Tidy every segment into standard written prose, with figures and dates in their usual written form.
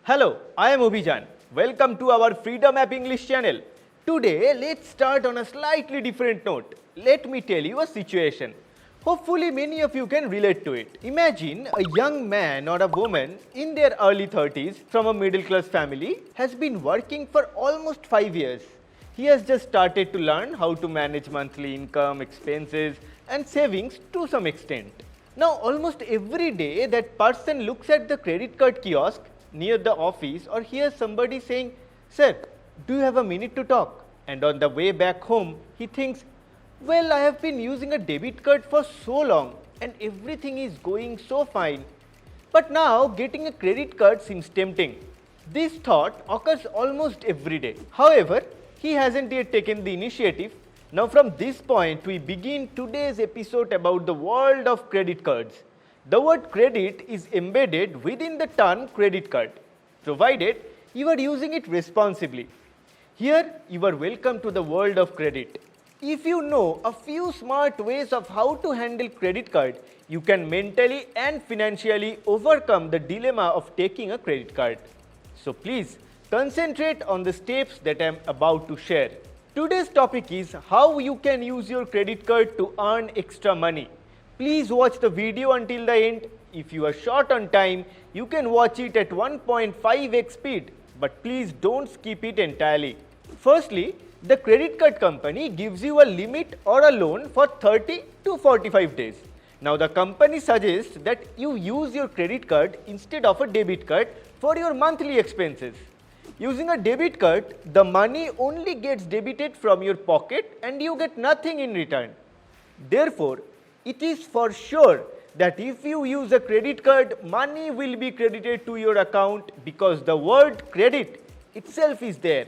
Hello, I am Obhijan. Welcome to our Freedom App English channel. Today, let's start on a slightly different note. Let me tell you a situation. Hopefully, many of you can relate to it. Imagine a young man or a woman in their early 30s from a middle class family has been working for almost 5 years. He has just started to learn how to manage monthly income, expenses, and savings to some extent. Now, almost every day, that person looks at the credit card kiosk near the office or hears somebody saying, "Sir, do you have a minute to talk?" And on the way back home, he thinks, "Well, I have been using a debit card for so long and everything is going so fine. But now getting a credit card seems tempting." This thought occurs almost every day. However, he hasn't yet taken the initiative. Now, from this point, we begin today's episode about the world of credit cards. The word credit is embedded within the term credit card, provided you are using it responsibly. Here, you are welcome to the world of credit. If you know a few smart ways of how to handle credit card, you can mentally and financially overcome the dilemma of taking a credit card. So please, concentrate on the steps that I am about to share. Today's topic is how you can use your credit card to earn extra money. Please watch the video until the end. If you are short on time, you can watch it at 1.5x speed, but please don't skip it entirely. Firstly, the credit card company gives you a limit or a loan for 30 to 45 days. Now, the company suggests that you use your credit card instead of a debit card for your monthly expenses. Using a debit card, the money only gets debited from your pocket and you get nothing in return. Therefore, it is for sure that if you use a credit card, money will be credited to your account because the word credit itself is there.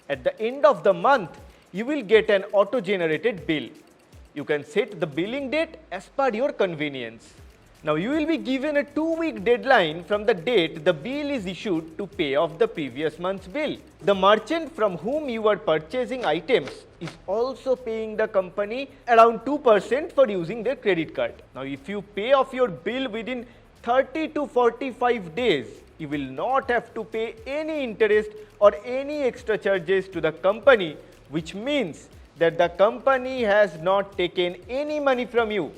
At the end of the month, you will get an auto-generated bill. You can set the billing date as per your convenience. Now, you will be given a 2-week deadline from the date the bill is issued to pay off the previous month's bill. The merchant from whom you are purchasing items is also paying the company around 2% for using their credit card. Now, if you pay off your bill within 30 to 45 days, you will not have to pay any interest or any extra charges to the company, which means that the company has not taken any money from you.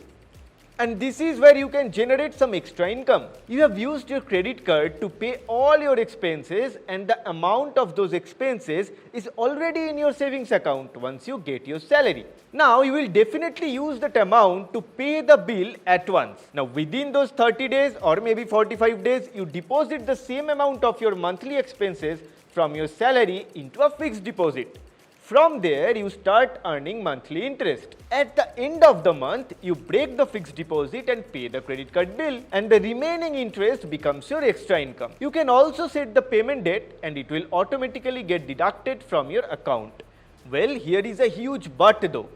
And this is where you can generate some extra income. You have used your credit card to pay all your expenses, and the amount of those expenses is already in your savings account once you get your salary. Now, you will definitely use that amount to pay the bill at once. Now, within those 30 days or maybe 45 days, you deposit the same amount of your monthly expenses from your salary into a fixed deposit. From there, you start earning monthly interest. At the end of the month, you break the fixed deposit and pay the credit card bill, and the remaining interest becomes your extra income. You can also set the payment date and it will automatically get deducted from your account. Well, here is a huge but though.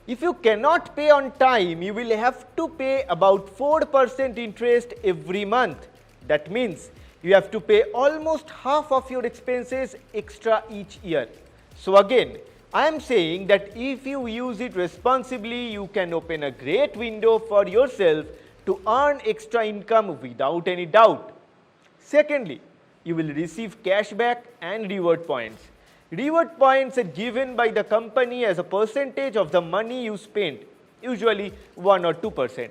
If you cannot pay on time, you will have to pay about 4% interest every month. That means you have to pay almost half of your expenses extra each year. So again, I am saying that if you use it responsibly, you can open a great window for yourself to earn extra income without any doubt. Secondly, you will receive cashback and reward points. Reward points are given by the company as a percentage of the money you spend, usually 1 or 2%.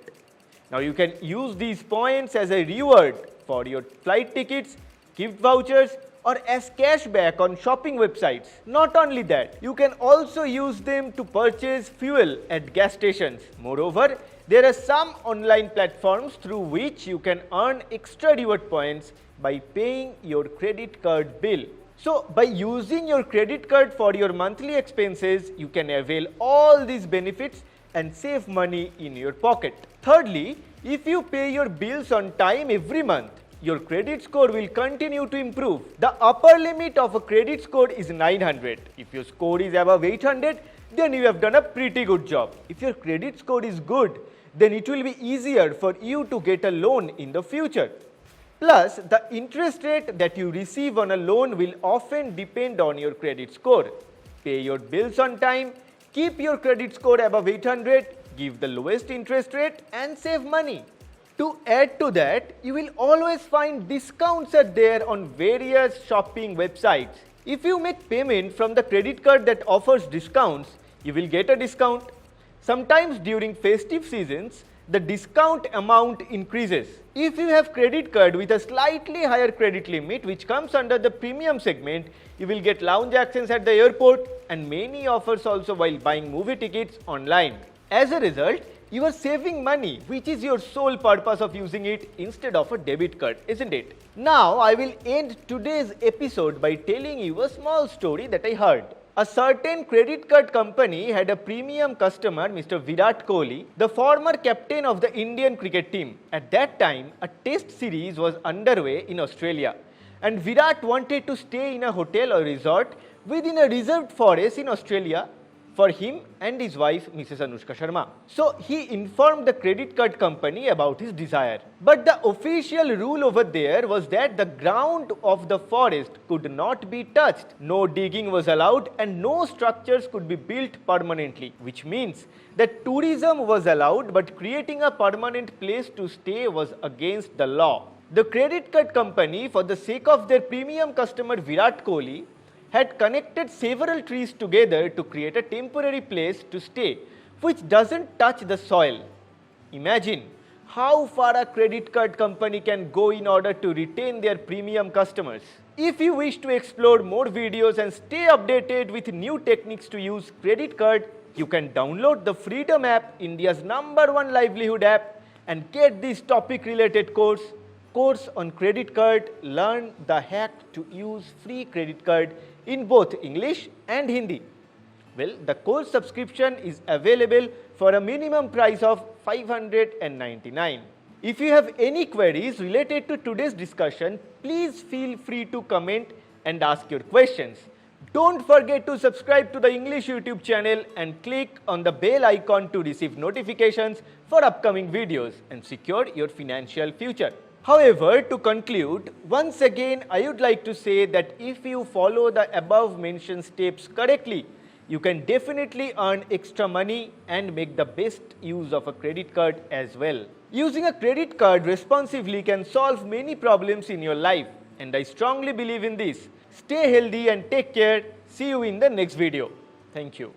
Now, you can use these points as a reward for your flight tickets, gift vouchers, or as cashback on shopping websites. Not only that, you can also use them to purchase fuel at gas stations. Moreover, there are some online platforms through which you can earn extra reward points by paying your credit card bill. So, by using your credit card for your monthly expenses, you can avail all these benefits and save money in your pocket. Thirdly, if you pay your bills on time every month, your credit score will continue to improve. The upper limit of a credit score is 900. If your score is above 800, then you have done a pretty good job. If your credit score is good, then it will be easier for you to get a loan in the future. Plus, the interest rate that you receive on a loan will often depend on your credit score. Pay your bills on time, keep your credit score above 800, give the lowest interest rate and save money. To add to that, you will always find discounts are there on various shopping websites. If you make payment from the credit card that offers discounts, you will get a discount. Sometimes during festive seasons, the discount amount increases. If you have credit card with a slightly higher credit limit which comes under the premium segment, you will get lounge access at the airport and many offers also while buying movie tickets online. As a result, you are saving money, which is your sole purpose of using it instead of a debit card, isn't it? Now, I will end today's episode by telling you a small story that I heard. A certain credit card company had a premium customer, Mr. Virat Kohli, the former captain of the Indian cricket team. At that time, a test series was underway in Australia, and Virat wanted to stay in a hotel or resort within a reserved forest in Australia for him and his wife, Mrs. Anushka Sharma. So he informed the credit card company about his desire. But the official rule over there was that the ground of the forest could not be touched. No digging was allowed and no structures could be built permanently, which means that tourism was allowed but creating a permanent place to stay was against the law. The credit card company, for the sake of their premium customer Virat Kohli, had connected several trees together to create a temporary place to stay, which doesn't touch the soil. Imagine how far a credit card company can go in order to retain their premium customers. If you wish to explore more videos and stay updated with new techniques to use credit card, you can download the Freedom app, India's #1 livelihood app, and get this topic related course on credit card. Learn the hack to use free credit card in both English and Hindi. Well, the course subscription is available for a minimum price of 599. If you have any queries related to today's discussion, please feel free to comment and ask your questions. Don't forget to subscribe to the English YouTube channel and click on the bell icon to receive notifications for upcoming videos and secure your financial future. However, to conclude, once again I would like to say that if you follow the above mentioned steps correctly, you can definitely earn extra money and make the best use of a credit card as well. Using a credit card responsibly can solve many problems in your life, and I strongly believe in this. Stay healthy and take care. See you in the next video. Thank you.